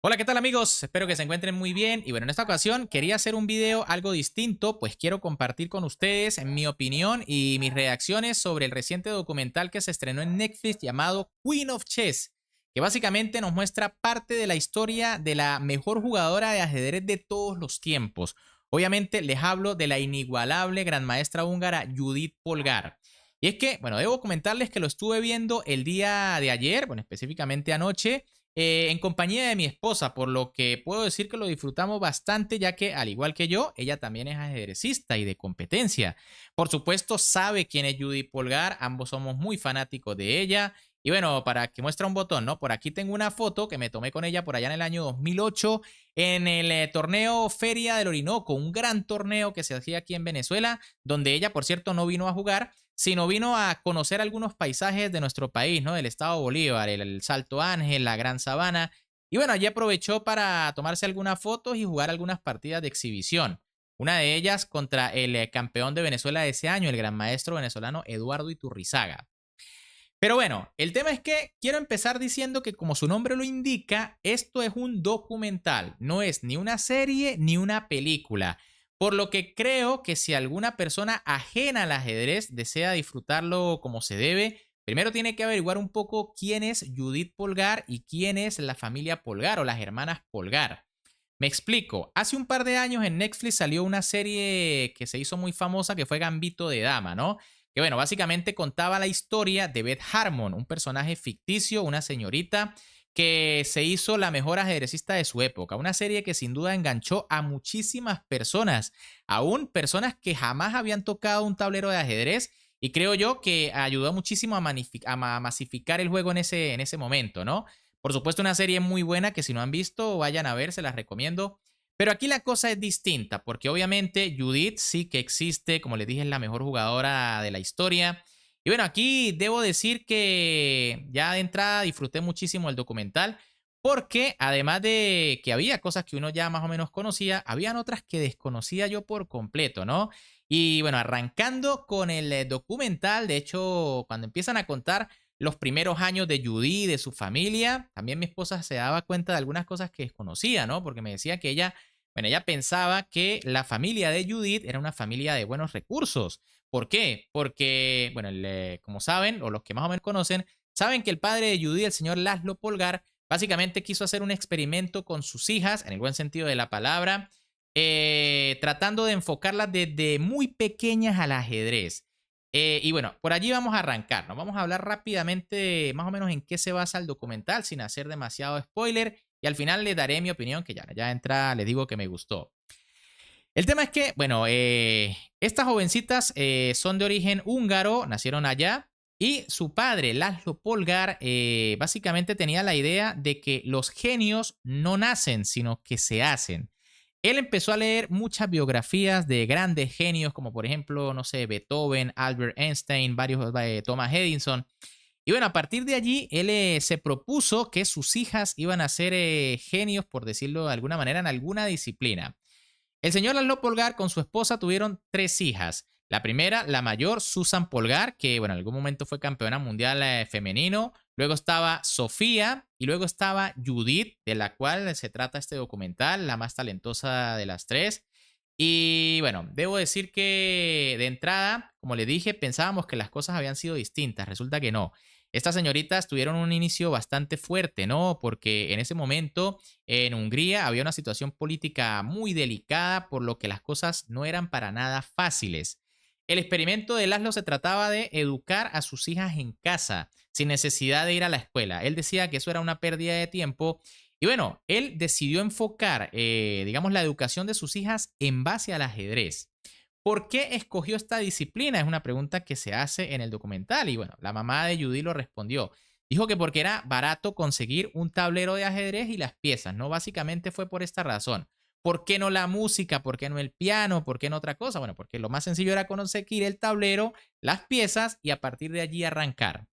Hola, ¿qué tal amigos? Espero que se encuentren muy bien y bueno, en esta ocasión quería hacer un video algo distinto, pues quiero compartir con ustedes mi opinión y mis reacciones sobre el reciente documental que se estrenó en Netflix llamado Queen of Chess, que básicamente nos muestra parte de la historia de la mejor jugadora de ajedrez de todos los tiempos. Obviamente les hablo de la inigualable gran maestra húngara Judith Polgar. Y es que, bueno, debo comentarles que lo estuve viendo el día de ayer, bueno, específicamente anoche, en compañía de mi esposa, por lo que puedo decir que lo disfrutamos bastante, ya que al igual que yo, ella también es ajedrecista y de competencia. Por supuesto, sabe quién es Judy Polgar, ambos somos muy fanáticos de ella. Y bueno, para que muestre un botón, ¿no? Por aquí tengo una foto que me tomé con ella por allá en el año 2008 en el torneo Feria del Orinoco, un gran torneo que se hacía aquí en Venezuela, donde ella, por cierto, no vino a jugar, sino vino a conocer algunos paisajes de nuestro país, ¿no? Del estado Bolívar, el Salto Ángel, la Gran Sabana. Y bueno, allí aprovechó para tomarse algunas fotos y jugar algunas partidas de exhibición. Una de ellas contra el campeón de Venezuela de ese año, el gran maestro venezolano Eduardo Iturrizaga. Pero bueno, el tema es que quiero empezar diciendo que como su nombre lo indica, esto es un documental, no es ni una serie ni una película. Por lo que creo que si alguna persona ajena al ajedrez desea disfrutarlo como se debe, primero tiene que averiguar un poco quién es Judith Polgar y quién es la familia Polgar o las hermanas Polgar. Me explico, hace un par de años en Netflix salió una serie que se hizo muy famosa que fue Gambito de Dama, ¿no? Que bueno, básicamente contaba la historia de Beth Harmon, un personaje ficticio, una señorita que se hizo la mejor ajedrecista de su época. Una serie que sin duda enganchó a muchísimas personas, aún personas que jamás habían tocado un tablero de ajedrez y creo yo que ayudó muchísimo a masificar el juego en ese momento, ¿no? Por supuesto, una serie muy buena que si no han visto, vayan a ver, se las recomiendo. Pero aquí la cosa es distinta, porque obviamente Judith sí que existe, como les dije, es la mejor jugadora de la historia. Y bueno, aquí debo decir que ya de entrada disfruté muchísimo el documental, porque además de que había cosas que uno ya más o menos conocía, habían otras que desconocía yo por completo, ¿no? Y bueno, arrancando con el documental, de hecho, cuando empiezan a contar los primeros años de Judy, de su familia, también mi esposa se daba cuenta de algunas cosas que desconocía, ¿no? Porque me decía que ella, bueno, ella pensaba que la familia de Judith era una familia de buenos recursos. ¿Por qué? Porque, bueno, como saben, o los que más o menos conocen, saben que el padre de Judith, el señor Laszlo Polgar, básicamente quiso hacer un experimento con sus hijas, en el buen sentido de la palabra, tratando de enfocarlas desde muy pequeñas al ajedrez. Y bueno, por allí vamos a arrancar, ¿no? Vamos a hablar rápidamente más o menos en qué se basa el documental sin hacer demasiado spoiler y al final les daré mi opinión que ya entra, les digo que me gustó. El tema es que, bueno, estas jovencitas son de origen húngaro, nacieron allá y su padre, Laszlo Polgar, básicamente tenía la idea de que los genios no nacen, sino que se hacen. Él empezó a leer muchas biografías de grandes genios, como por ejemplo, no sé, Beethoven, Albert Einstein, varios, Thomas Edison. Y bueno, a partir de allí, él se propuso que sus hijas iban a ser genios, por decirlo de alguna manera, en alguna disciplina. El señor Laszlo Polgar con su esposa tuvieron tres hijas. La primera, la mayor, Susan Polgar, que bueno, en algún momento fue campeona mundial femenino. Luego estaba Sofía y luego estaba Judith, de la cual se trata este documental, la más talentosa de las tres. Y bueno, debo decir que de entrada, como le dije, pensábamos que las cosas habían sido distintas. Resulta que no. Estas señoritas tuvieron un inicio bastante fuerte, ¿no? Porque en ese momento en Hungría había una situación política muy delicada, por lo que las cosas no eran para nada fáciles. El experimento de Laszlo se trataba de educar a sus hijas en casa, sin necesidad de ir a la escuela. Él decía que eso era una pérdida de tiempo y bueno, él decidió enfocar, digamos, la educación de sus hijas en base al ajedrez. ¿Por qué escogió esta disciplina? Es una pregunta que se hace en el documental. Y bueno, la mamá de Judy lo respondió. Dijo que porque era barato conseguir un tablero de ajedrez y las piezas, ¿no? Básicamente fue por esta razón. ¿Por qué no la música? ¿Por qué no el piano? ¿Por qué no otra cosa? Bueno, porque lo más sencillo era conseguir el tablero, las piezas y a partir de allí arrancar.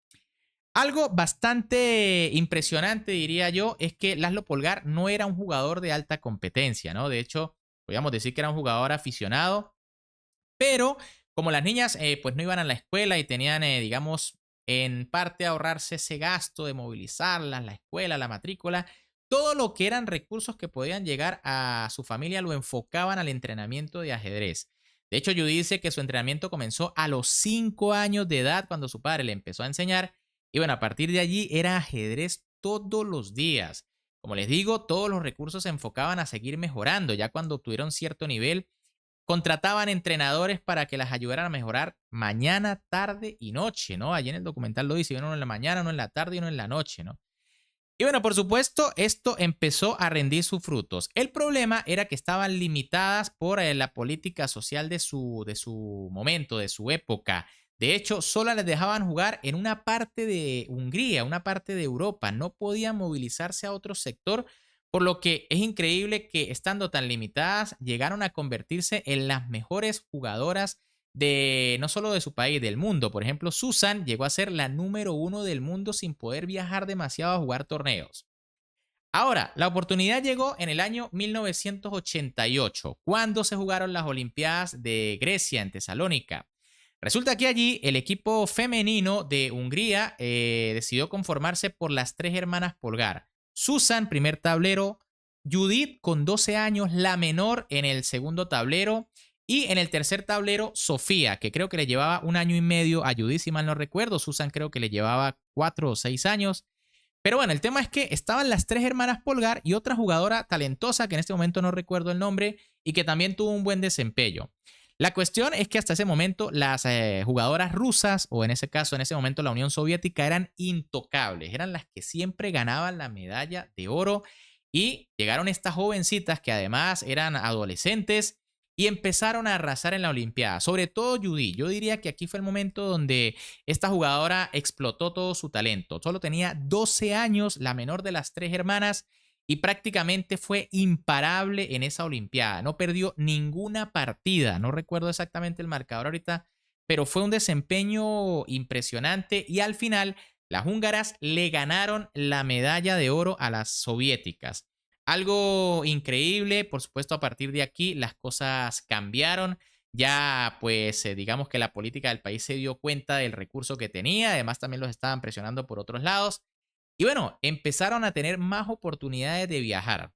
Algo bastante impresionante, diría yo, es que Laszlo Polgar no era un jugador de alta competencia, ¿no? De hecho, podríamos decir que era un jugador aficionado, pero como las niñas pues no iban a la escuela y tenían, digamos, en parte ahorrarse ese gasto de movilizarlas, la escuela, la matrícula, todo lo que eran recursos que podían llegar a su familia lo enfocaban al entrenamiento de ajedrez. De hecho, Judy dice que su entrenamiento comenzó a los 5 años de edad cuando su padre le empezó a enseñar. Y bueno, a partir de allí era ajedrez todos los días. Como les digo, todos los recursos se enfocaban a seguir mejorando. Ya cuando obtuvieron cierto nivel, contrataban entrenadores para que las ayudaran a mejorar mañana, tarde y noche, ¿no? Allí en el documental lo dice, uno en la mañana, uno en la tarde y uno en la noche, ¿no? Y bueno, por supuesto, esto empezó a rendir sus frutos. El problema era que estaban limitadas por la política social de su momento, de su época. De hecho, solo les dejaban jugar en una parte de Hungría, una parte de Europa. No podían movilizarse a otro sector, por lo que es increíble que estando tan limitadas, llegaron a convertirse en las mejores jugadoras de no solo de su país, del mundo. Por ejemplo, Susan llegó a ser la número uno del mundo sin poder viajar demasiado a jugar torneos. Ahora, la oportunidad llegó en el año 1988, cuando se jugaron las Olimpiadas de Grecia en Tesalónica. Resulta que allí el equipo femenino de Hungría decidió conformarse por las tres hermanas Polgar. Susan, primer tablero, Judith con 12 años, la menor en el segundo tablero, y en el tercer tablero, Sofía, que creo que le llevaba 1 año y medio a Judith, si mal no recuerdo. Susan creo que le llevaba 4 o 6 años. Pero bueno, el tema es que estaban las tres hermanas Polgar y otra jugadora talentosa que en este momento no recuerdo el nombre y que también tuvo un buen desempeño. La cuestión es que hasta ese momento las jugadoras rusas, o en ese caso, en ese momento la Unión Soviética, eran intocables, eran las que siempre ganaban la medalla de oro, y llegaron estas jovencitas que además eran adolescentes y empezaron a arrasar en la Olimpiada, sobre todo Judy. Yo diría que aquí fue el momento donde esta jugadora explotó todo su talento. Solo tenía 12 años, la menor de las tres hermanas, y prácticamente fue imparable en esa Olimpiada. No perdió ninguna partida. No recuerdo exactamente el marcador ahorita, pero fue un desempeño impresionante y al final las húngaras le ganaron la medalla de oro a las soviéticas. Algo increíble, por supuesto, a partir de aquí las cosas cambiaron. Ya, pues, digamos que la política del país se dio cuenta del recurso que tenía, además también los estaban presionando por otros lados. Y bueno, empezaron a tener más oportunidades de viajar.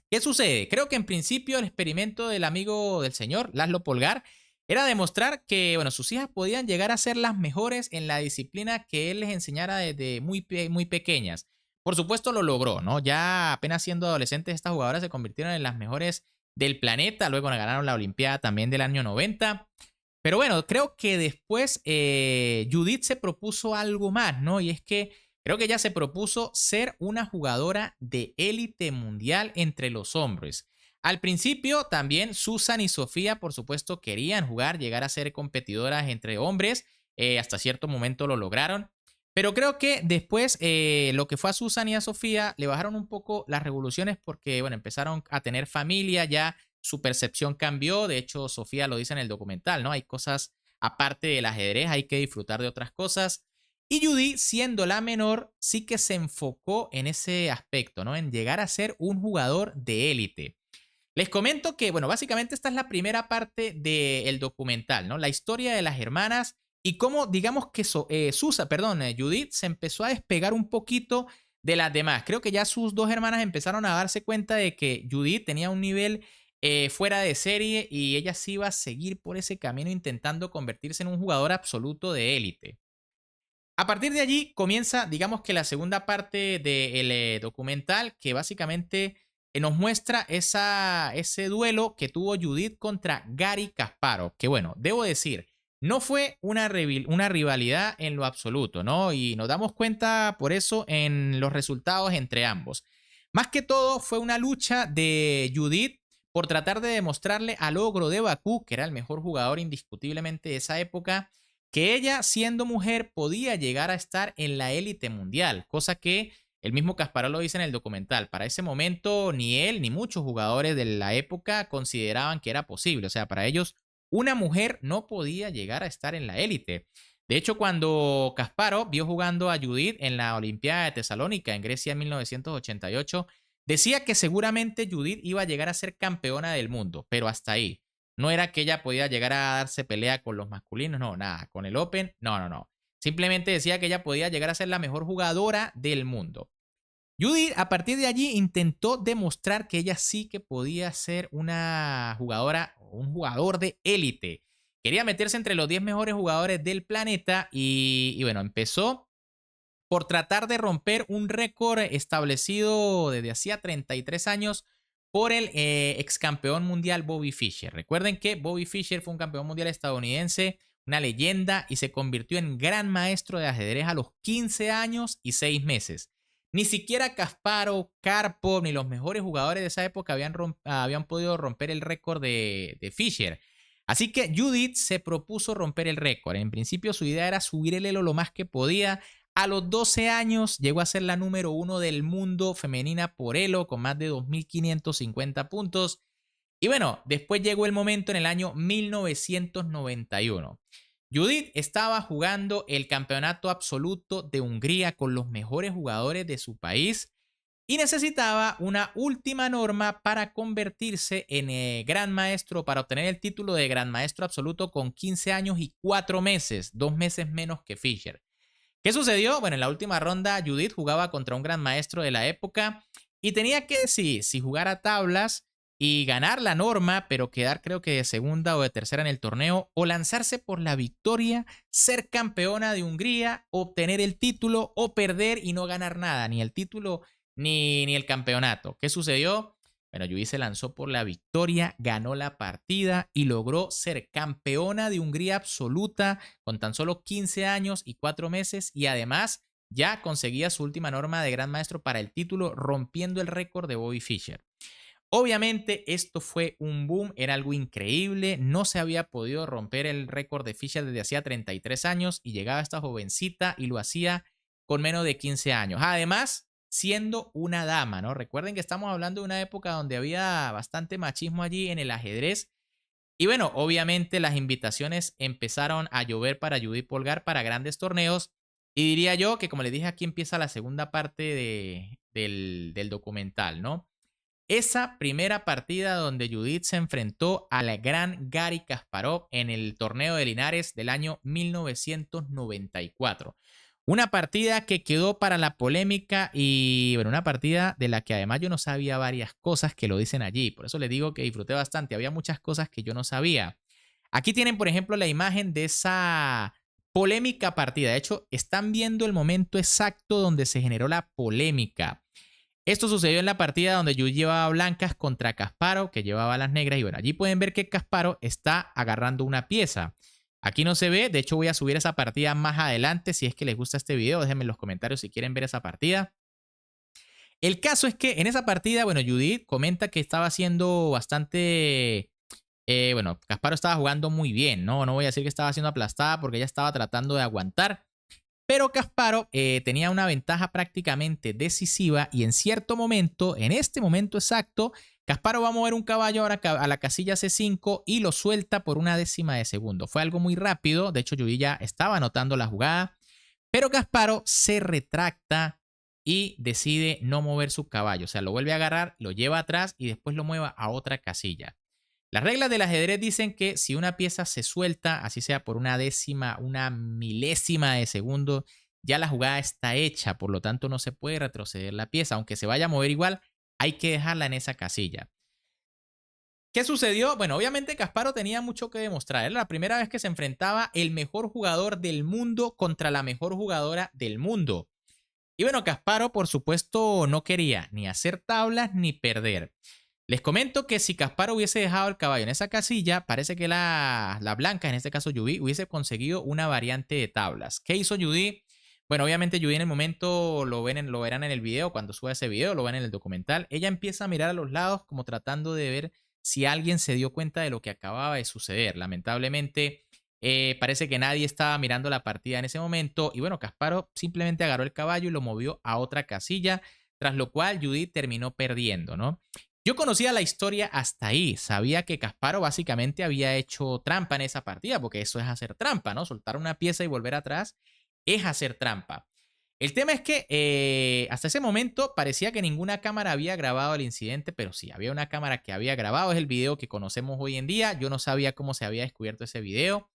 ¿Qué sucede? Creo que en principio el experimento del amigo del señor, Laszlo Polgar, era demostrar que, bueno, sus hijas podían llegar a ser las mejores en la disciplina que él les enseñara desde muy pequeñas. Por supuesto lo logró, ¿no? Ya apenas siendo adolescentes, estas jugadoras se convirtieron en las mejores del planeta, luego ganaron la Olimpiada también del año 90. Pero bueno, creo que después Judith se propuso algo más, ¿no? Y es que creo que ella se propuso ser una jugadora de élite mundial entre los hombres. Al principio también Susan y Sofía, por supuesto, querían jugar, llegar a ser competidoras entre hombres. Hasta cierto momento lo lograron. Pero creo que después lo que fue a Susan y a Sofía le bajaron un poco las revoluciones porque, bueno, empezaron a tener familia, ya su percepción cambió. De hecho, Sofía lo dice en el documental, ¿no? Hay cosas aparte del ajedrez, hay que disfrutar de otras cosas. Y Judy, siendo la menor, sí que se enfocó en ese aspecto, ¿no? En llegar a ser un jugador de élite. Les comento que, bueno, básicamente esta es la primera parte del documental, ¿no? La historia de las hermanas y cómo, digamos que Judith se empezó a despegar un poquito de las demás. Creo que ya sus dos hermanas empezaron a darse cuenta de que Judith tenía un nivel fuera de serie y ella sí iba a seguir por ese camino intentando convertirse en un jugador absoluto de élite. A partir de allí comienza, digamos que la segunda parte del documental, que básicamente nos muestra ese duelo que tuvo Judith contra Gary Kasparov, que bueno, debo decir, no fue una rivalidad en lo absoluto, ¿no? Y nos damos cuenta por eso en los resultados entre ambos. Más que todo fue una lucha de Judith por tratar de demostrarle al ogro de Bakú, que era el mejor jugador indiscutiblemente de esa época, que ella, siendo mujer, podía llegar a estar en la élite mundial, cosa que el mismo Kasparov lo dice en el documental. Para ese momento, ni él ni muchos jugadores de la época consideraban que era posible. O sea, para ellos, una mujer no podía llegar a estar en la élite. De hecho, cuando Kasparov vio jugando a Judith en la Olimpiada de Tesalónica en Grecia en 1988, decía que seguramente Judith iba a llegar a ser campeona del mundo, pero hasta ahí. No era que ella podía llegar a darse pelea con los masculinos, no, nada. Con el Open, no. Simplemente decía que ella podía llegar a ser la mejor jugadora del mundo. Judith a partir de allí intentó demostrar que ella sí que podía ser una jugadora o un jugador de élite. Quería meterse entre los 10 mejores jugadores del planeta y bueno, empezó por tratar de romper un récord establecido desde hacía 33 años por el ex campeón mundial Bobby Fischer. Recuerden que Bobby Fischer fue un campeón mundial estadounidense, una leyenda, y se convirtió en gran maestro de ajedrez a los 15 años y 6 meses. Ni siquiera Kasparov, Karpov, ni los mejores jugadores de esa época habían podido romper el récord de Fischer. Así que Judith se propuso romper el récord. En principio su idea era subir el elo lo más que podía. A los 12 años llegó a ser la número 1 del mundo femenina por elo con más de 2.550 puntos. Y bueno, después llegó el momento en el año 1991. Judith estaba jugando el campeonato absoluto de Hungría con los mejores jugadores de su país y necesitaba una última norma para convertirse en gran maestro, para obtener el título de gran maestro absoluto con 15 años y 4 meses, 2 meses menos que Fischer. ¿Qué sucedió? Bueno, en la última ronda Judith jugaba contra un gran maestro de la época y tenía que decidir si jugar a tablas y ganar la norma, pero quedar creo que de segunda o de tercera en el torneo, o lanzarse por la victoria, ser campeona de Hungría, obtener el título, o perder y no ganar nada, ni el título ni el campeonato. ¿Qué sucedió? Bueno, Judith se lanzó por la victoria, ganó la partida y logró ser campeona de Hungría absoluta con tan solo 15 años y 4 meses, y además ya conseguía su última norma de gran maestro para el título, rompiendo el récord de Bobby Fischer. Obviamente esto fue un boom, era algo increíble, no se había podido romper el récord de Fischer desde hacía 33 años y llegaba esta jovencita y lo hacía con menos de 15 años. Además, siendo una dama, ¿no? Recuerden que estamos hablando de una época donde había bastante machismo allí en el ajedrez. Y bueno, obviamente las invitaciones empezaron a llover para Judith Polgar para grandes torneos. Y diría yo que, como les dije, aquí empieza la segunda parte del documental, ¿no? Esa primera partida donde Judith se enfrentó a la gran Gary Kasparov en el torneo de Linares del año 1994. Una partida que quedó para la polémica y, bueno, una partida de la que además yo no sabía varias cosas que lo dicen allí. Por eso les digo que disfruté bastante. Había muchas cosas que yo no sabía. Aquí tienen, por ejemplo, la imagen de esa polémica partida. De hecho, están viendo el momento exacto donde se generó la polémica. Esto sucedió en la partida donde Yu llevaba blancas contra Kasparov, que llevaba las negras. Y bueno, allí pueden ver que Kasparov está agarrando una pieza. Aquí no se ve, de hecho voy a subir esa partida más adelante. Si es que les gusta este video, déjenme en los comentarios si quieren ver esa partida. El caso es que en esa partida, bueno, Judith comenta que estaba haciendo bastante... bueno, Kasparov estaba jugando muy bien, ¿no? No voy a decir que estaba siendo aplastada porque ella estaba tratando de aguantar. Pero Kasparov tenía una ventaja prácticamente decisiva y en cierto momento, en este momento exacto, Kasparov va a mover un caballo ahora a la casilla C5 y lo suelta por una décima de segundo. Fue algo muy rápido, de hecho Yuri ya estaba anotando la jugada, pero Kasparov se retracta y decide no mover su caballo. O sea, lo vuelve a agarrar, lo lleva atrás y después lo mueva a otra casilla. Las reglas del ajedrez dicen que si una pieza se suelta, así sea por una décima, una milésima de segundo, ya la jugada está hecha, por lo tanto no se puede retroceder la pieza. Aunque se vaya a mover igual, hay que dejarla en esa casilla. ¿Qué sucedió? Bueno, obviamente Kasparov tenía mucho que demostrar. Era la primera vez que se enfrentaba el mejor jugador del mundo contra la mejor jugadora del mundo. Y bueno, Kasparov, por supuesto, no quería ni hacer tablas ni perder. Les comento que si Kasparov hubiese dejado el caballo en esa casilla, parece que la blanca, en este caso Yubi, hubiese conseguido una variante de tablas. ¿Qué hizo Yubi? Bueno, obviamente Yubi en el momento lo verán en el video, cuando suba ese video, lo ven en el documental. Ella empieza a mirar a los lados como tratando de ver si alguien se dio cuenta de lo que acababa de suceder. Lamentablemente, parece que nadie estaba mirando la partida en ese momento. Y bueno, Kasparov simplemente agarró el caballo y lo movió a otra casilla, tras lo cual Judith terminó perdiendo, ¿no? Yo conocía la historia hasta ahí, sabía que Kasparov básicamente había hecho trampa en esa partida, porque eso es hacer trampa, ¿no? Soltar una pieza y volver atrás es hacer trampa. El tema es que hasta ese momento parecía que ninguna cámara había grabado el incidente, pero sí, había una cámara que había grabado, es el video que conocemos hoy en día. Yo no sabía cómo se había descubierto ese video.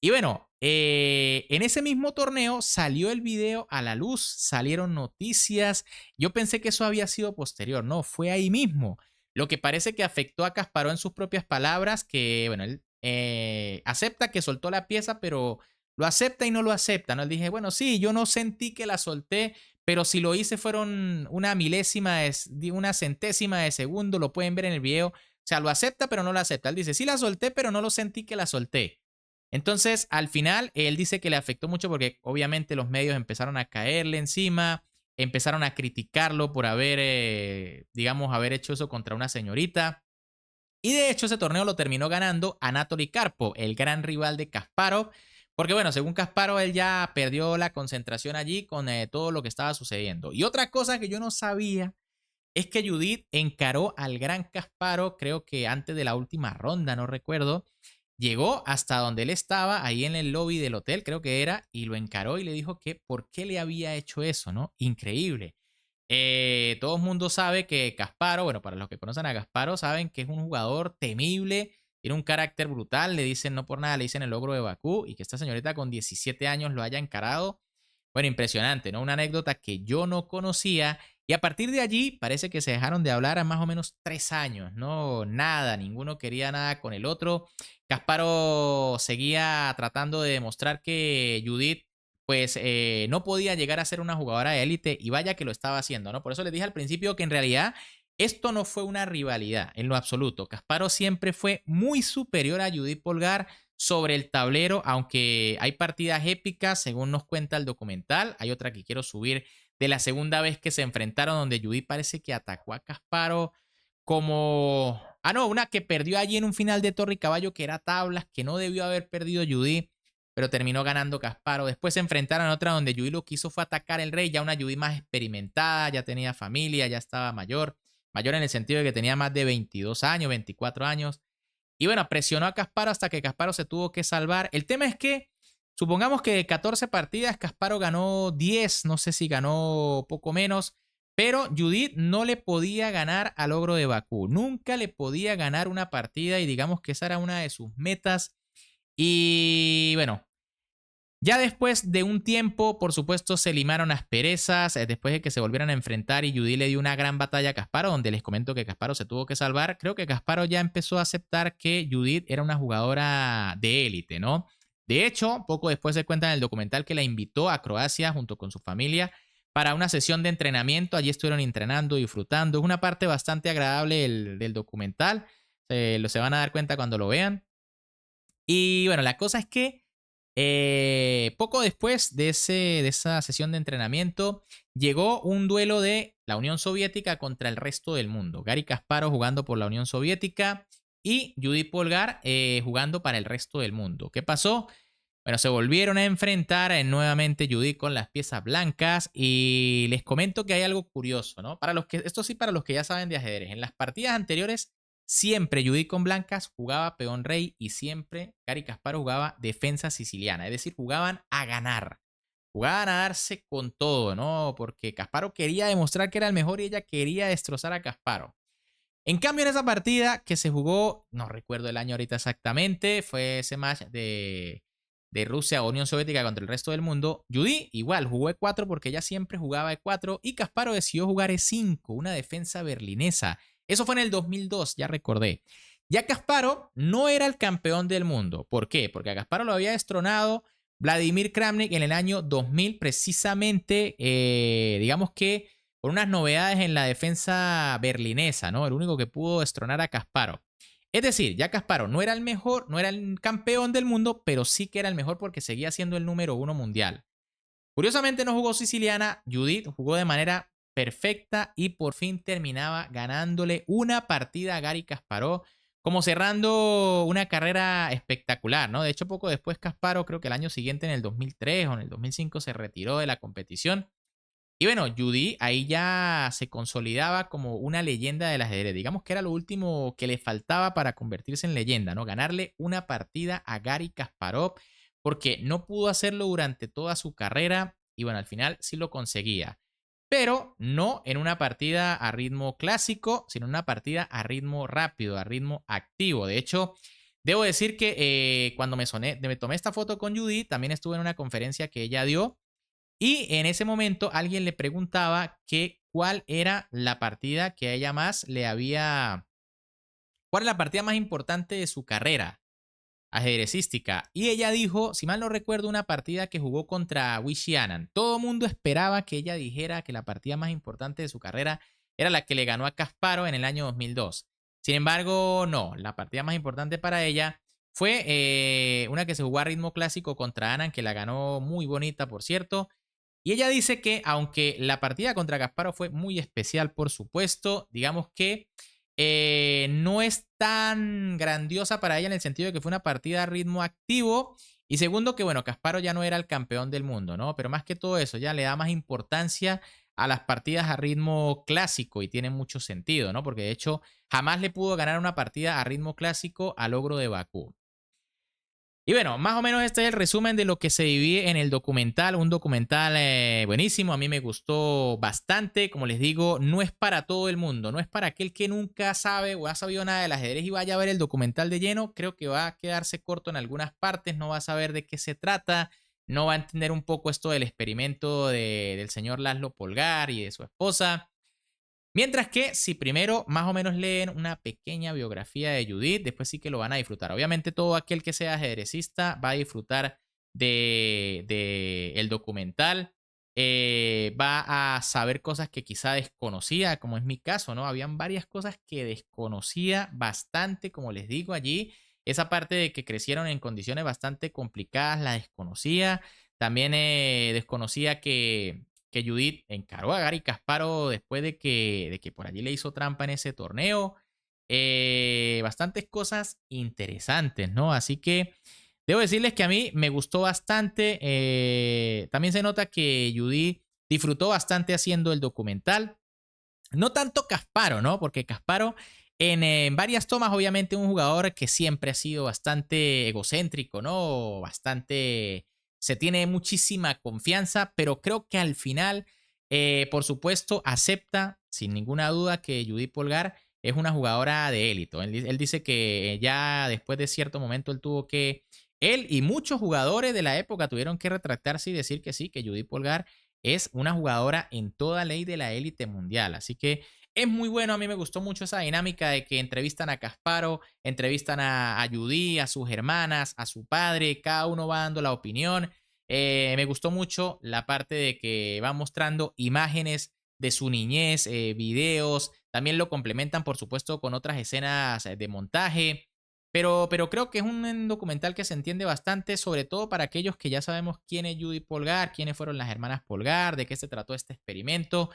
Y bueno, en ese mismo torneo salió el video a la luz, salieron noticias. Yo pensé que eso había sido posterior, no, fue ahí mismo. Lo que parece que afectó a Kasparov en sus propias palabras, que bueno, él acepta que soltó la pieza, pero lo acepta y no lo acepta, ¿no? Él dije, bueno, sí, yo no sentí que la solté, pero si lo hice fueron una milésima, una centésima de segundo, lo pueden ver en el video. O sea, lo acepta, pero no lo acepta. Él dice, sí la solté, pero no lo sentí que la solté. Entonces, al final, él dice que le afectó mucho porque obviamente los medios empezaron a caerle encima, empezaron a criticarlo por haber, digamos, haber hecho eso contra una señorita. Y de hecho, ese torneo lo terminó ganando Anatoly Karpov, el gran rival de Kasparov. Porque bueno, según Kasparov, él ya perdió la concentración allí con todo lo que estaba sucediendo. Y otra cosa que yo no sabía es que Judith encaró al gran Kasparov, creo que antes de la última ronda, no recuerdo. Llegó hasta donde él estaba, ahí en el lobby del hotel, creo que era, y lo encaró y le dijo que por qué le había hecho eso, ¿no? Increíble. Todo el mundo sabe que Kasparov, bueno, para los que conocen a Kasparov, saben que es un jugador temible, tiene un carácter brutal, le dicen, no por nada, le dicen el ogro de Bakú, y que esta señorita con 17 años lo haya encarado. Bueno, impresionante, ¿no? Una anécdota que yo no conocía. Y a partir de allí parece que se dejaron de hablar a más o menos 3 años, ¿no? Nada, ninguno quería nada con el otro. Kasparov seguía tratando de demostrar que Judith pues no podía llegar a ser una jugadora de élite y vaya que lo estaba haciendo, ¿no? Por eso les dije al principio que en realidad esto no fue una rivalidad en lo absoluto. Kasparov siempre fue muy superior a Judith Polgar sobre el tablero, aunque hay partidas épicas, según nos cuenta el documental. Hay otra que quiero subir de la segunda vez que se enfrentaron, donde Judith parece que atacó a Kasparov como... Ah, no, una que perdió allí en un final de Torre y Caballo, que era tablas, que no debió haber perdido Judith, pero terminó ganando Kasparov. Después se enfrentaron a otra donde Judith lo que hizo fue atacar el rey, ya una Judith más experimentada, ya tenía familia, ya estaba mayor. Mayor en el sentido de que tenía más de 22 años, 24 años. Y bueno, presionó a Kasparov hasta que Kasparov se tuvo que salvar. El tema es que, supongamos que de 14 partidas, Kasparov ganó 10, no sé si ganó poco menos, pero Judith no le podía ganar al ogro de Bakú. Nunca le podía ganar una partida y digamos que esa era una de sus metas. Y bueno, ya después de un tiempo, por supuesto, se limaron asperezas, después de que se volvieran a enfrentar y Judy le dio una gran batalla a Kasparov, donde les comento que Kasparov se tuvo que salvar. Creo que Kasparov ya empezó a aceptar que Judith era una jugadora de élite, ¿no? De hecho, poco después se cuenta en el documental que la invitó a Croacia junto con su familia para una sesión de entrenamiento. Allí estuvieron entrenando, disfrutando. Es una parte bastante agradable del documental. Se van a dar cuenta cuando lo vean. Y bueno, la cosa es que poco después de esa sesión de entrenamiento, llegó un duelo de la Unión Soviética contra el resto del mundo. Gary Kasparov jugando por la Unión Soviética y Judith Polgar jugando para el resto del mundo. ¿Qué pasó? Bueno, se volvieron a enfrentar nuevamente Judith con las piezas blancas y les comento que hay algo curioso, ¿no? Esto sí para los que ya saben de ajedrez. En las partidas anteriores siempre Judith con blancas jugaba peón rey y siempre Gary Kasparov jugaba defensa siciliana, es decir, jugaban a ganar. Jugaban a darse con todo, ¿no? Porque Kasparov quería demostrar que era el mejor y ella quería destrozar a Kasparov. En cambio, en esa partida que se jugó, no recuerdo el año ahorita exactamente, fue ese match de Rusia o Unión Soviética contra el resto del mundo. Judith igual jugó E4 porque ella siempre jugaba E4 y Kasparov decidió jugar E5, una defensa berlinesa. Eso fue en el 2002, ya recordé. Ya Kasparov no era el campeón del mundo. ¿Por qué? Porque a Kasparov lo había destronado Vladimir Kramnik en el año 2000, precisamente, digamos que por unas novedades en la defensa berlinesa, ¿no? El único que pudo destronar a Kasparov. Es decir, ya Kasparov no era el mejor, no era el campeón del mundo, pero sí que era el mejor porque seguía siendo el número 1 mundial. Curiosamente no jugó siciliana, Judith jugó de manera perfecta y por fin terminaba ganándole una partida a Gary Kasparov, como cerrando una carrera espectacular, ¿no? De hecho, poco después Kasparov, creo que el año siguiente, en el 2003 o en el 2005, se retiró de la competición. Y bueno, Judy ahí ya se consolidaba como una leyenda del ajedrez. Digamos que era lo último que le faltaba para convertirse en leyenda, ¿no? Ganarle una partida a Gary Kasparov, porque no pudo hacerlo durante toda su carrera y bueno, al final sí lo conseguía. Pero no en una partida a ritmo clásico, sino en una partida a ritmo rápido, a ritmo activo. De hecho, Debo decir que cuando me tomé esta foto con Judy, también estuve en una conferencia que ella dio y en ese momento alguien le preguntaba que cuál era la partida que a ella más le había, cuál es la partida más importante de su carrera ajedrecística. Y ella dijo, si mal no recuerdo, una partida que jugó contra Wishy Anand. Todo el mundo esperaba que ella dijera que la partida más importante de su carrera era la que le ganó a Kasparov en el año 2002. Sin embargo, no, la partida más importante para ella fue una que se jugó a ritmo clásico contra Anand, que la ganó muy bonita, por cierto. Y ella dice que aunque la partida contra Kasparov fue muy especial, por supuesto, digamos que no es tan grandiosa para ella en el sentido de que fue una partida a ritmo activo. Y segundo, que bueno, Kasparov ya no era el campeón del mundo, ¿no? Pero más que todo eso, ya le da más importancia a las partidas a ritmo clásico y tiene mucho sentido, ¿no? Porque de hecho jamás le pudo ganar una partida a ritmo clásico al Ogro de Bakú. Y bueno, más o menos este es el resumen de lo que se divide en el documental. Un documental buenísimo, a mí me gustó bastante. Como les digo, no es para todo el mundo, no es para aquel que nunca sabe o ha sabido nada del ajedrez y vaya a ver el documental de lleno. Creo que va a quedarse corto en algunas partes, no va a saber de qué se trata, no va a entender un poco esto del experimento del señor Laszlo Polgar y de su esposa. Mientras que si primero más o menos leen una pequeña biografía de Judith, después sí que lo van a disfrutar. Obviamente todo aquel que sea ajedrecista va a disfrutar de el documental, va a saber cosas que quizá desconocía, como es mi caso, ¿no? Habían varias cosas que desconocía bastante, como les digo allí. Esa parte de que crecieron en condiciones bastante complicadas la desconocía. También desconocía que Judith encaró a Gary Kasparov después de que por allí le hizo trampa en ese torneo. Bastantes cosas interesantes, ¿no? Así que debo decirles que a mí me gustó bastante. También se nota que Judith disfrutó bastante haciendo el documental. No tanto Kasparov, ¿no? Porque Kasparov en varias tomas, obviamente, un jugador que siempre ha sido bastante egocéntrico, ¿no? Bastante. Se tiene muchísima confianza, pero creo que al final, por supuesto, acepta sin ninguna duda que Judith Polgar es una jugadora de élite. Él dice que ya después de cierto momento él tuvo que. Él y muchos jugadores de la época tuvieron que retractarse y decir que sí, que Judith Polgar es una jugadora en toda ley de la élite mundial. Así que es muy bueno. A mí me gustó mucho esa dinámica de que entrevistan a Kasparov, entrevistan a Judy, a sus hermanas, a su padre. Cada uno va dando la opinión. Me gustó mucho la parte de que va mostrando imágenes de su niñez, videos. También lo complementan, por supuesto, con otras escenas de montaje. Pero creo que es un documental que se entiende bastante, sobre todo para aquellos que ya sabemos quién es Judy Polgar, quiénes fueron las hermanas Polgar, de qué se trató este experimento.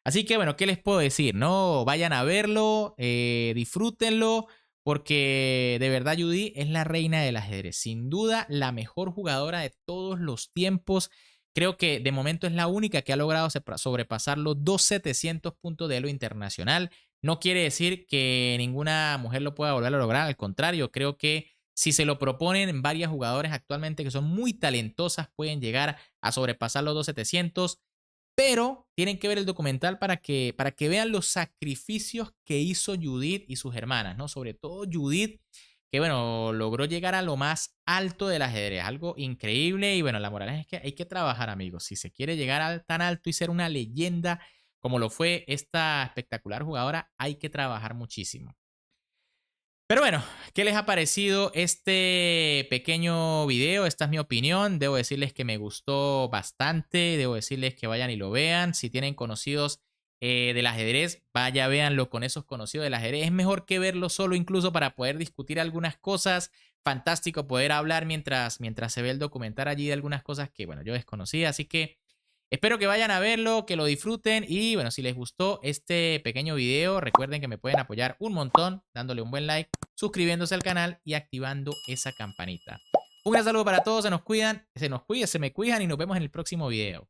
Así que bueno, ¿qué les puedo decir? No, vayan a verlo, disfrútenlo, porque de verdad Judy es la reina del ajedrez. Sin duda, la mejor jugadora de todos los tiempos. Creo que de momento es la única que ha logrado sobrepasar los 2.700 puntos de elo internacional. No quiere decir que ninguna mujer lo pueda volver a lograr. Al contrario, creo que si se lo proponen varias jugadoras actualmente que son muy talentosas, pueden llegar a sobrepasar los 2.700. Pero tienen que ver el documental para que vean los sacrificios que hizo Judith y sus hermanas, ¿no? Sobre todo Judith, que bueno, logró llegar a lo más alto del ajedrez, algo increíble. Y bueno, la moral es que hay que trabajar, amigos. Si se quiere llegar tan alto y ser una leyenda como lo fue esta espectacular jugadora, hay que trabajar muchísimo. Pero bueno, ¿qué les ha parecido este pequeño video? Esta es mi opinión. Debo decirles que me gustó bastante. Debo decirles que vayan y lo vean. Si tienen conocidos del ajedrez, vaya, véanlo con esos conocidos del ajedrez. Es mejor que verlo solo incluso para poder discutir algunas cosas. Fantástico poder hablar mientras se ve el documental allí de algunas cosas que, bueno, yo desconocía. Así que espero que vayan a verlo, que lo disfruten y bueno, si les gustó este pequeño video, recuerden que me pueden apoyar un montón dándole un buen like, suscribiéndose al canal y activando esa campanita. Un gran saludo para todos, se nos cuidan, se me cuidan y nos vemos en el próximo video.